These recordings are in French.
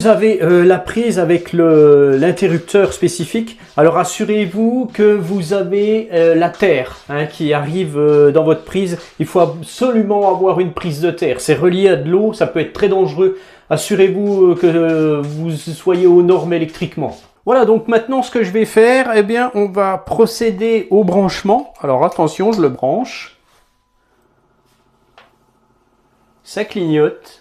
Vous avez la prise avec l'interrupteur spécifique. Alors assurez-vous que vous avez la terre qui arrive dans votre prise. Il faut absolument avoir une prise de terre. C'est relié à de l'eau, ça peut être très dangereux. Assurez-vous que vous soyez aux normes électriquement. Voilà, donc maintenant ce que je vais faire, eh bien on va procéder au branchement. Alors attention, je le branche. Ça clignote.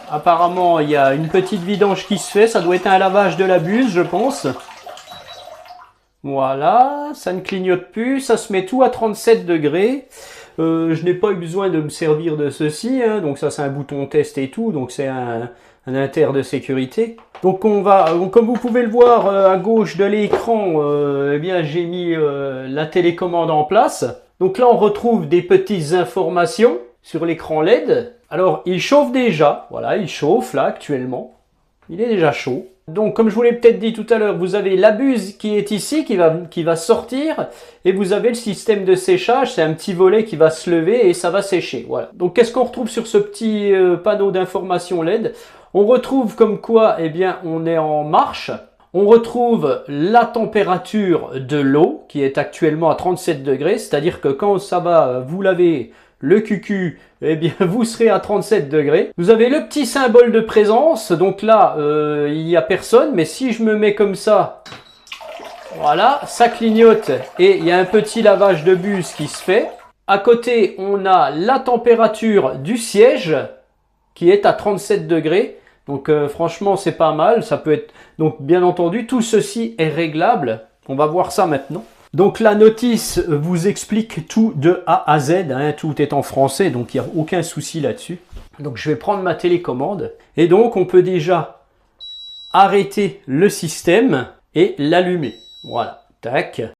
Apparemment, il y a une petite vidange qui se fait. Ça doit être un lavage de la buse, je pense. Voilà, ça ne clignote plus. Ça se met tout à 37 degrés. Je n'ai pas eu besoin de me servir de ceci. Donc ça, c'est un bouton test et tout. Donc c'est un inter de sécurité. Donc on va, comme vous pouvez le voir à gauche de l'écran, eh bien j'ai mis la télécommande en place. Donc là, on retrouve des petites informations sur l'écran LED. Alors, il chauffe déjà. Voilà, il chauffe là actuellement. Il est déjà chaud. Donc, comme je vous l'ai peut-être dit tout à l'heure, vous avez la buse qui est ici, qui va sortir. Et vous avez le système de séchage. C'est un petit volet qui va se lever et ça va sécher. Voilà. Donc, qu'est-ce qu'on retrouve sur ce petit panneau d'information LED? On retrouve comme quoi, eh bien, on est en marche. On retrouve la température de l'eau qui est actuellement à 37 degrés. C'est-à-dire que quand ça va vous laver le cucu, eh bien vous serez à 37 degrés. Vous avez le petit symbole de présence. Donc là, il n'y a personne. Mais si je me mets comme ça, voilà, ça clignote. Et il y a un petit lavage de buse qui se fait. À côté, on a la température du siège qui est à 37 degrés. Donc franchement, c'est pas mal. Ça peut être... Donc bien entendu, tout ceci est réglable. On va voir ça maintenant. Donc la notice vous explique tout de A à Z. Tout est en français, donc il n'y a aucun souci là-dessus. Donc je vais prendre ma télécommande. Et donc on peut déjà arrêter le système et l'allumer. Voilà. Tac.